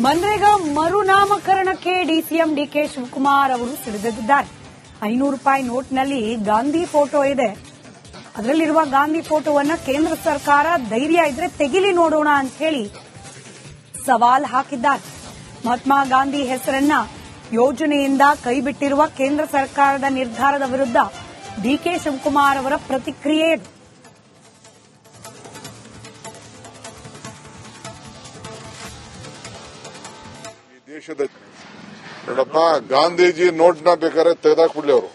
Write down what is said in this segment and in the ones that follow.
MNREGA ಮರುನಾಮಕರಣಕ್ಕೆ DCM DK Shivakumar ಅವರು ಸಿಡಿದೆದ್ದಿದ್ದಾರೆ. 500 ರೂಪಾಯಿ ನೋಟ್ನಲ್ಲಿ Gandhi photo ಇದೆ. ಅದರಲ್ಲಿರುವ ಗಾಂಧಿ ಫೋಟೋವನ್ನ ಕೇಂದ್ರ ಸರ್ಕಾರ ಧೈರ್ಯ ಇದ್ರೆ ತೆಗಿಲಿ ನೋಡೋಣ ಅಂತ ಹೇಳಿ ಸವಾಲ್ ಹಾಕಿದ್ದಾರೆ. ಮಹಾತ್ಮ ಗಾಂಧಿ ಹೆಸರನ್ನ ಯೋಜನೆಯಿಂದ ಕೈಬಿಟ್ಟಿರುವ ಕೇಂದ್ರ ಸರ್ಕಾರದ ನಿರ್ಧಾರದ ವಿರುದ್ಧ ಡಿಕೆ ಶಿವಕುಮಾರ್ ಅವರ ಪ್ರತಿಕ್ರಿಯೆ ಇದೆ. ದೇಶದ ನೋಡಪ್ಪ, ಗಾಂಧೀಜಿ ನೋಟ್ನ ಬೇಕಾದ್ರೆ ತೆಗೆದಾಕ್ಬಿಡ್ಲಿ ಅವರು.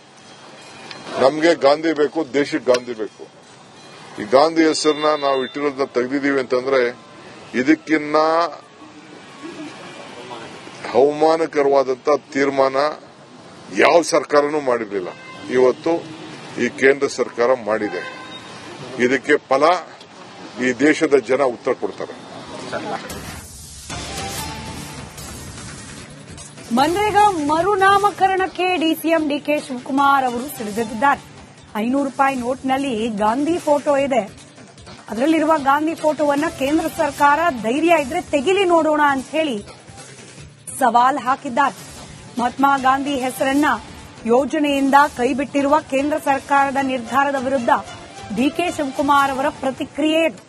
ನಮ್ಗೆ ಗಾಂಧಿ ಬೇಕು, ದೇಶಕ್ಕೆ ಗಾಂಧಿ ಬೇಕು. ಈ ಗಾಂಧಿ ಹೆಸರನ್ನ ನಾವು ಇಟ್ಟಿರೋದನ್ನ ತೆಗೆದಿದ್ದೀವಿ ಅಂತಂದ್ರೆ ಇದಕ್ಕಿನ್ನ ಅವಮಾನಕರವಾದಂತ ತೀರ್ಮಾನ ಯಾವ ಸರ್ಕಾರನೂ ಮಾಡಿರಲಿಲ್ಲ. ಇವತ್ತು ಈ ಕೇಂದ್ರ ಸರ್ಕಾರ ಮಾಡಿದೆ. ಇದಕ್ಕೆ ಫಲ ಈ ದೇಶದ ಜನ ಉತ್ತರ ಕೊಡ್ತಾರೆ. ಮನ್ರೇಗಾ ಮರುನಾಮಕರಣಕ್ಕೆ ಡಿಸಿಎಂ ಡಿಕೆ ಶಿವಕುಮಾರ್ ಅವರು ಸಿಡಿದೆದ್ದಿದ್ದಾರೆ. 500 ರೂಪಾಯಿ ನೋಟ್ನಲ್ಲಿ ಗಾಂಧಿ ಫೋಟೋ ಇದೆ. ಅದರಲ್ಲಿರುವ ಗಾಂಧಿ ಫೋಟೋವನ್ನ ಕೇಂದ್ರ ಸರ್ಕಾರ ಧೈರ್ಯ ಇದ್ರೆ ತೆಗಿಲಿ ನೋಡೋಣ ಅಂತ ಹೇಳಿ ಸವಾಲ್ ಹಾಕಿದ್ದಾರೆ. ಮಹಾತ್ಮ ಗಾಂಧಿ ಹೆಸರನ್ನ ಯೋಜನೆಯಿಂದ ಕೈಬಿಟ್ಟಿರುವ ಕೇಂದ್ರ ಸರ್ಕಾರದ ನಿರ್ಧಾರದ ವಿರುದ್ಧ ಡಿಕೆ ಶಿವಕುಮಾರ್ ಅವರ ಪ್ರತಿಕ್ರಿಯೆ ಇದೆ.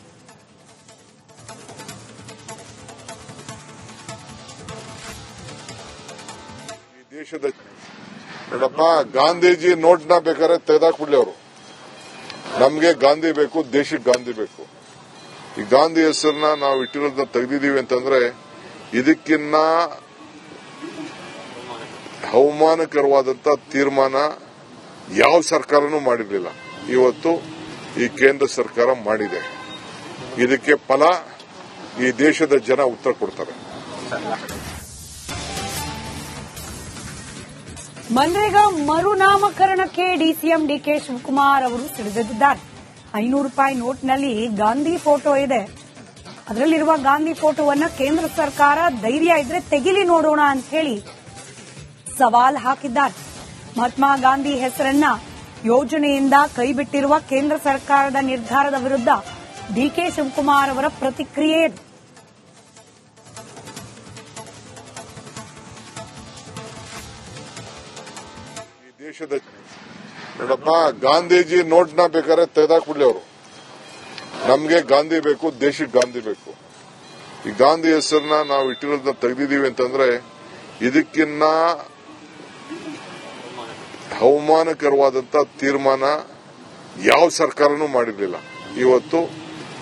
ದೇಶದ ನೋಡಪ್ಪ, ಗಾಂಧೀಜಿ ನೋಟ್ನ ಬೇಕಾದ್ರೆ ತೆಗೆದಾಕ್ಬಿಡ್ಲಿ ಅವರು. ನಮ್ಗೆ ಗಾಂಧಿ ಬೇಕು, ದೇಶಕ್ಕೆ ಗಾಂಧಿ ಬೇಕು. ಈ ಗಾಂಧಿ ಹೆಸರನ್ನ ನಾವು ಇಟ್ಟಿರೋದನ್ನ ತೆಗೆದಿದ್ದೀವಿ ಅಂತಂದ್ರೆ ಇದಕ್ಕಿನ್ನ ಅವಮಾನಕರವಾದಂತ ತೀರ್ಮಾನ ಯಾವ ಸರ್ಕಾರನೂ ಮಾಡಿರಲಿಲ್ಲ. ಇವತ್ತು ಈ ಕೇಂದ್ರ ಸರ್ಕಾರ ಮಾಡಿದೆ. ಇದಕ್ಕೆ ಫಲ ಈ ದೇಶದ ಜನ ಉತ್ತರ ಕೊಡ್ತಾರೆ. ಮನ್ರೇಗಾ ಮರುನಾಮಕರಣಕ್ಕೆ ಡಿಸಿಎಂ ಡಿಕೆ ಶಿವಕುಮಾರ್ ಅವರು ಸಿಡಿದೆದ್ದಿದ್ದಾರೆ. 500 ರೂಪಾಯಿ ನೋಟ್ನಲ್ಲಿ ಗಾಂಧಿ ಫೋಟೋ ಇದೆ. ಅದರಲ್ಲಿರುವ ಗಾಂಧಿ ಫೋಟೋವನ್ನ ಕೇಂದ್ರ ಸರ್ಕಾರ ಧೈರ್ಯ ಇದ್ರೆ ತೆಗಿಲಿ ನೋಡೋಣ ಅಂತ ಹೇಳಿ ಸವಾಲ್ ಹಾಕಿದ್ದಾರೆ. ಮಹಾತ್ಮ ಗಾಂಧಿ ಹೆಸರನ್ನ ಯೋಜನೆಯಿಂದ ಕೈಬಿಟ್ಟಿರುವ ಕೇಂದ್ರ ಸರ್ಕಾರದ ನಿರ್ಧಾರದ ವಿರುದ್ಧ ಡಿಕೆ ಶಿವಕುಮಾರ್ ಅವರ ಪ್ರತಿಕ್ರಿಯೆ ಇದೆ. ದೇಶದ ನೋಡಪ್ಪ, ಗಾಂಧೀಜಿ ನೋಟ್ನ ಬೇಕಾದ್ರೆ ತೆಗೆದಾಕ್ಬಿಡ್ಲಿ ಅವರು. ನಮ್ಗೆ ಗಾಂಧಿ ಬೇಕು, ದೇಶಕ್ಕೆ ಗಾಂಧಿ ಬೇಕು. ಈ ಗಾಂಧಿ ಹೆಸರನ್ನ ನಾವು ಇಟ್ಟಿರೋದನ್ನ ತೆಗೆದಿದ್ದೀವಿ ಅಂತಂದ್ರೆ ಇದಕ್ಕಿನ್ನ ಅವಮಾನಕರವಾದಂತ ತೀರ್ಮಾನ ಯಾವ ಸರ್ಕಾರನೂ ಮಾಡಿರಲಿಲ್ಲ. ಇವತ್ತು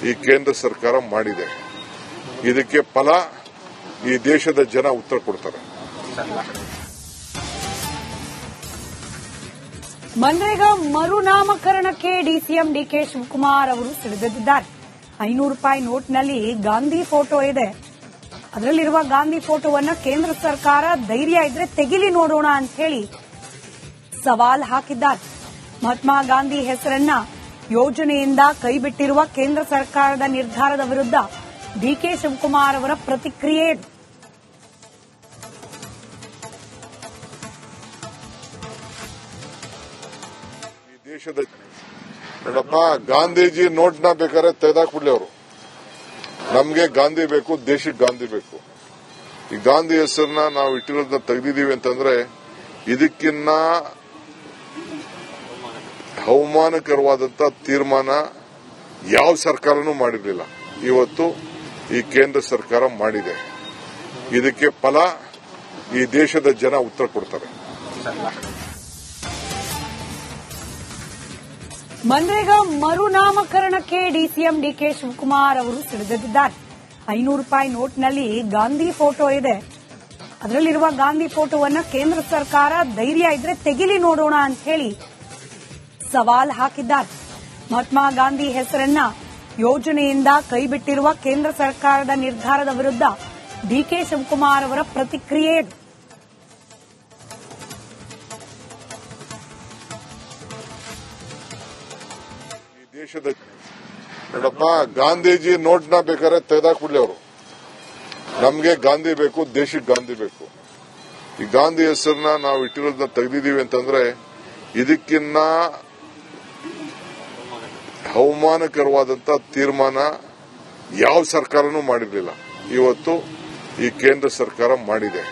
ಈ ಕೇಂದ್ರ ಸರ್ಕಾರ ಮಾಡಿದೆ. ಇದಕ್ಕೆ ಫಲ ಈ ದೇಶದ ಜನ ಉತ್ತರ ಕೊಡ್ತಾರೆ. ಮನ್ರೇಗಾ ಮರುನಾಮಕರಣಕ್ಕೆ ಡಿಸಿಎಂ ಡಿಕೆ ಶಿವಕುಮಾರ್ ಅವರು ಸಿಡಿದೆದ್ದಿದ್ದಾರೆ. 500 ರೂಪಾಯಿ ನೋಟ್ನಲ್ಲಿ ಗಾಂಧಿ ಫೋಟೋ ಇದೆ. ಅದರಲ್ಲಿರುವ ಗಾಂಧಿ ಫೋಟೋವನ್ನ ಕೇಂದ್ರ ಸರ್ಕಾರ ಧೈರ್ಯ ಇದ್ರೆ ತೆಗಿಲಿ ನೋಡೋಣ ಅಂತ ಹೇಳಿ ಸವಾಲ್ ಹಾಕಿದ್ದಾರೆ. ಮಹಾತ್ಮ ಗಾಂಧಿ ಹೆಸರನ್ನ ಯೋಜನೆಯಿಂದ ಕೈಬಿಟ್ಟಿರುವ ಕೇಂದ್ರ ಸರ್ಕಾರದ ನಿರ್ಧಾರದ ವಿರುದ್ಧ ಡಿಕೆ ಶಿವಕುಮಾರ್ ಅವರ ಪ್ರತಿಕ್ರಿಯೆ ಇದೆ. ದೇಶದ ನೋಡಪ್ಪ, ಗಾಂಧೀಜಿ ನೋಟ್ನ ಬೇಕಾದ್ರೆ ತೆಗೆದಾಕ್ಬಿಡ್ಲಿ ಅವರು. ನಮ್ಗೆ ಗಾಂಧಿ ಬೇಕು, ದೇಶಕ್ಕೆ ಗಾಂಧಿ ಬೇಕು. ಈ ಗಾಂಧಿ ಹೆಸರನ್ನ ನಾವು ಇಟ್ಟಿರೋದನ್ನ ತೆಗೆದಿದ್ದೀವಿ ಅಂತಂದ್ರೆ ಇದಕ್ಕಿನ್ನ ಅವಮಾನಕರವಾದಂತ ತೀರ್ಮಾನ ಯಾವ ಸರ್ಕಾರನೂ ಮಾಡಿರಲಿಲ್ಲ. ಇವತ್ತು ಈ ಕೇಂದ್ರ ಸರ್ಕಾರ ಮಾಡಿದೆ. ಇದಕ್ಕೆ ಫಲ ಈ ದೇಶದ ಜನ ಉತ್ತರ ಕೊಡ್ತಾರೆ. ಮನ್ರೇಗಾ ಮರುನಾಮಕರಣಕ್ಕೆ ಡಿಸಿಎಂ ಡಿಕೆ ಶಿವಕುಮಾರ್ ಅವರು ಸಿಡಿದೆದ್ದಿದ್ದಾರೆ. 500 ರೂಪಾಯಿ ನೋಟ್ನಲ್ಲಿ ಗಾಂಧಿ ಫೋಟೋ ಇದೆ. ಅದರಲ್ಲಿರುವ ಗಾಂಧಿ ಫೋಟೋವನ್ನ ಕೇಂದ್ರ ಸರ್ಕಾರ ಧೈರ್ಯ ಇದ್ರೆ ತೆಗಿಲಿ ನೋಡೋಣ ಅಂತ ಹೇಳಿ ಸವಾಲ್ ಹಾಕಿದ್ದಾರೆ. ಮಹಾತ್ಮ ಗಾಂಧಿ ಹೆಸರನ್ನ ಯೋಜನೆಯಿಂದ ಕೈಬಿಟ್ಟಿರುವ ಕೇಂದ್ರ ಸರ್ಕಾರದ ನಿರ್ಧಾರದ ವಿರುದ್ಧ ಡಿಕೆ ಶಿವಕುಮಾರ್ ಅವರ ಪ್ರತಿಕ್ರಿಯೆ ಇದೆ. ದೇಶದ ನೋಡಪ್ಪ, ಗಾಂಧೀಜಿ ನೋಟ್ನ ಬೇಕಾದ್ರೆ ತೆಗೆದಾಕ್ಬಿಡ್ಲಿ ಅವರು. ನಮ್ಗೆ ಗಾಂಧಿ ಬೇಕು, ದೇಶಕ್ಕೆ ಗಾಂಧಿ ಬೇಕು. ಈ ಗಾಂಧಿ ಹೆಸರನ್ನ ನಾವು ಇಟ್ಟಿರೋದನ್ನ ತೆಗೆದಿದ್ದೀವಿ ಅಂತಂದ್ರೆ ಇದಕ್ಕಿನ್ನ ಅವಮಾನಕರವಾದಂತ ತೀರ್ಮಾನ ಯಾವ ಸರ್ಕಾರನೂ ಮಾಡಿರಲಿಲ್ಲ. ಇವತ್ತು ಈ ಕೇಂದ್ರ ಸರ್ಕಾರ ಮಾಡಿದೆ.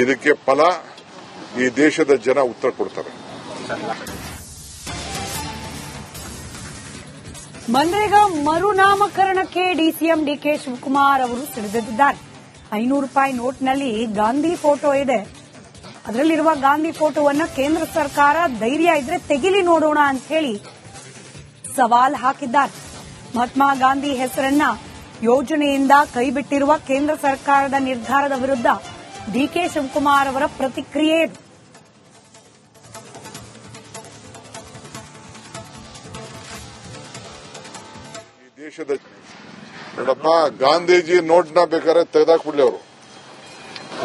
ಇದಕ್ಕೆ ಫಲ ಈ ದೇಶದ ಜನ ಉತ್ತರ ಕೊಡ್ತಾರೆ. ಮನ್ರೇಗಾ ಮರುನಾಮಕರಣಕ್ಕೆ ಡಿಸಿಎಂ ಡಿಕೆ ಶಿವಕುಮಾರ್ ಅವರು ಸಿಡಿದೆದ್ದಿದ್ದಾರೆ. 500 ರೂಪಾಯಿ ನೋಟ್ನಲ್ಲಿ ಗಾಂಧಿ ಫೋಟೋ ಇದೆ. ಅದರಲ್ಲಿರುವ ಗಾಂಧಿ ಫೋಟೋವನ್ನ ಕೇಂದ್ರ ಸರ್ಕಾರ ಧೈರ್ಯ ಇದ್ರೆ ತೆಗಿಲಿ ನೋಡೋಣ ಅಂತ ಹೇಳಿ ಸವಾಲ್ ಹಾಕಿದ್ದಾರೆ. ಮಹಾತ್ಮ ಗಾಂಧಿ ಹೆಸರನ್ನ ಯೋಜನೆಯಿಂದ ಕೈಬಿಟ್ಟಿರುವ ಕೇಂದ್ರ ಸರ್ಕಾರದ ನಿರ್ಧಾರದ ವಿರುದ್ಧ ಡಿಕೆ ಶಿವಕುಮಾರ್ ಅವರ ಪ್ರತಿಕ್ರಿಯೆ ಇದೆ. ದೇಶದ ನೋಡಪ್ಪ, ಗಾಂಧೀಜಿ ನೋಟ್ನ ಬೇಕಾದ್ರೆ ತೆಗೆದಾಕ್ಬಿಡ್ಲಿ ಅವರು.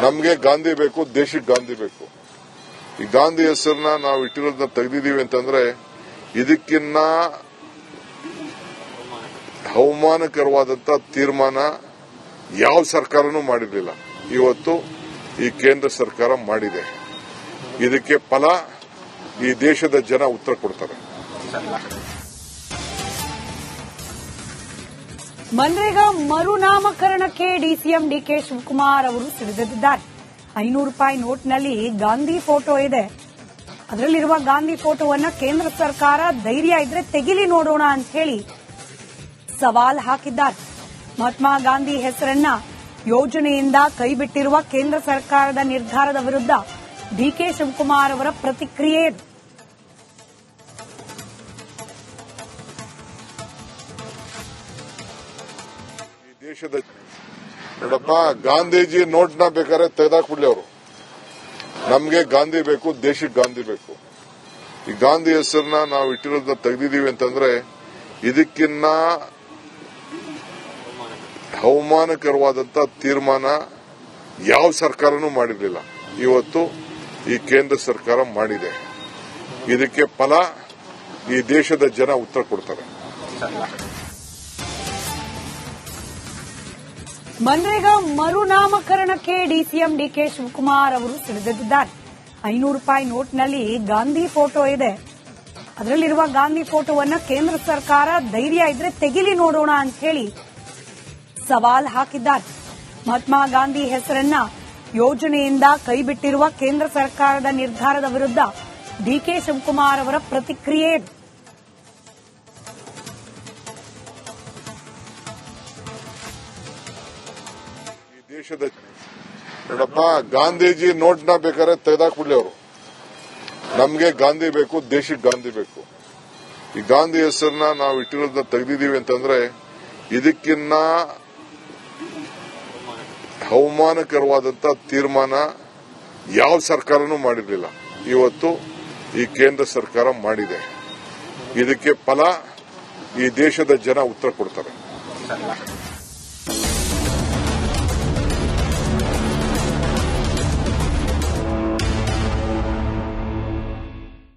ನಮ್ಗೆ ಗಾಂಧಿ ಬೇಕು, ದೇಶಕ್ಕೆ ಗಾಂಧಿ ಬೇಕು. ಈ ಗಾಂಧಿ ಹೆಸರನ್ನ ನಾವು ಇಟ್ಟಿರೋದನ್ನ ತೆಗೆದಿದ್ದೀವಿ ಅಂತಂದ್ರೆ ಇದಕ್ಕಿನ್ನ ಅವಮಾನಕರವಾದಂತ ತೀರ್ಮಾನ ಯಾವ ಸರ್ಕಾರನೂ ಮಾಡಿರಲಿಲ್ಲ. ಇವತ್ತು ಈ ಕೇಂದ್ರ ಸರ್ಕಾರ ಮಾಡಿದೆ. ಇದಕ್ಕೆ ಫಲ ಈ ದೇಶದ ಜನ ಉತ್ತರ ಕೊಡ್ತಾರೆ. ಮನ್ರೇಗಾ ಮರುನಾಮಕರಣಕ್ಕೆ ಡಿಸಿಎಂ ಡಿಕೆ ಶಿವಕುಮಾರ್ ಅವರು ಸಿಡಿದೆದ್ದಿದ್ದಾರೆ. 500 ರೂಪಾಯಿ ನೋಟ್ನಲ್ಲಿ ಗಾಂಧಿ ಫೋಟೋ ಇದೆ. ಅದರಲ್ಲಿರುವ ಗಾಂಧಿ ಫೋಟೋವನ್ನ ಕೇಂದ್ರ ಸರ್ಕಾರ ಧೈರ್ಯ ಇದ್ರೆ ತೆಗಿಲಿ ನೋಡೋಣ ಅಂತ ಹೇಳಿ ಸವಾಲ್ ಹಾಕಿದ್ದಾರೆ. ಮಹಾತ್ಮ ಗಾಂಧಿ ಹೆಸರನ್ನ ಯೋಜನೆಯಿಂದ ಕೈಬಿಟ್ಟಿರುವ ಕೇಂದ್ರ ಸರ್ಕಾರದ ನಿರ್ಧಾರದ ವಿರುದ್ಧ ಡಿಕೆ ಶಿವಕುಮಾರ್ ಅವರ ಪ್ರತಿಕ್ರಿಯೆ ಇದೆ. ದೇಶದ ನೋಡಪ್ಪ, ಗಾಂಧೀಜಿ ನೋಟ್ನ ಬೇಕಾದ್ರೆ ತೆಗೆದಾಕ್ಬಿಡ್ಲಿ ಅವರು. ನಮ್ಗೆ ಗಾಂಧಿ ಬೇಕು, ದೇಶಕ್ಕೆ ಗಾಂಧಿ ಬೇಕು. ಈ ಗಾಂಧಿ ಹೆಸರನ್ನ ನಾವು ಇಟ್ಟಿರೋದನ್ನ ತೆಗೆದಿದ್ದೀವಿ ಅಂತಂದ್ರೆ ಇದಕ್ಕಿನ್ನ ಅವಮಾನಕರವಾದಂತ ತೀರ್ಮಾನ ಯಾವ ಸರ್ಕಾರನೂ ಮಾಡಿರಲಿಲ್ಲ. ಇವತ್ತು ಈ ಕೇಂದ್ರ ಸರ್ಕಾರ ಮಾಡಿದೆ. ಇದಕ್ಕೆ ಫಲ ಈ ದೇಶದ ಜನ ಉತ್ತರ ಕೊಡ್ತಾರೆ. ಮನ್ರೇಗಾ ಮರುನಾಮಕರಣಕ್ಕೆ ಡಿಸಿಎಂ ಡಿಕೆ ಶಿವಕುಮಾರ್ ಅವರು ಸಿಡಿದೆದ್ದಿದ್ದಾರೆ. 500 ರೂಪಾಯಿ ನೋಟ್ನಲ್ಲಿ ಗಾಂಧಿ ಫೋಟೋ ಇದೆ. ಅದರಲ್ಲಿರುವ ಗಾಂಧಿ ಫೋಟೋವನ್ನ ಕೇಂದ್ರ ಸರ್ಕಾರ ಧೈರ್ಯ ಇದ್ರೆ ತೆಗಿಲಿ ನೋಡೋಣ ಅಂತ ಹೇಳಿ ಸವಾಲ್ ಹಾಕಿದ್ದಾರೆ. ಮಹಾತ್ಮ ಗಾಂಧಿ ಹೆಸರನ್ನ ಯೋಜನೆಯಿಂದ ಕೈಬಿಟ್ಟಿರುವ ಕೇಂದ್ರ ಸರ್ಕಾರದ ನಿರ್ಧಾರದ ವಿರುದ್ಧ ಡಿಕೆ ಶಿವಕುಮಾರ್ ಅವರ ಪ್ರತಿಕ್ರಿಯೆ ಇದೆ. ದೇಶದ ನೋಡಪ್ಪ, ಗಾಂಧೀಜಿ ನೋಟ್ನ ಬೇಕಾದ್ರೆ ತೆಗೆದಾಕ್ಬಿಡ್ಲಿ ಅವರು. ನಮ್ಗೆ ಗಾಂಧಿ ಬೇಕು, ದೇಶಕ್ಕೆ ಗಾಂಧಿ ಬೇಕು. ಈ ಗಾಂಧಿ ಹೆಸರನ್ನ ನಾವು ಇಟ್ಟಿರೋದನ್ನ ತೆಗೆದಿದ್ದೀವಿ ಅಂತಂದ್ರೆ ಇದಕ್ಕಿನ್ನ ಅವಮಾನಕರವಾದಂತ ತೀರ್ಮಾನ ಯಾವ ಸರ್ಕಾರನೂ ಮಾಡಿರಲಿಲ್ಲ. ಇವತ್ತು ಈ ಕೇಂದ್ರ ಸರ್ಕಾರ ಮಾಡಿದೆ. ಇದಕ್ಕೆ ಫಲ ಈ ದೇಶದ ಜನ ಉತ್ತರ ಕೊಡ್ತಾರೆ.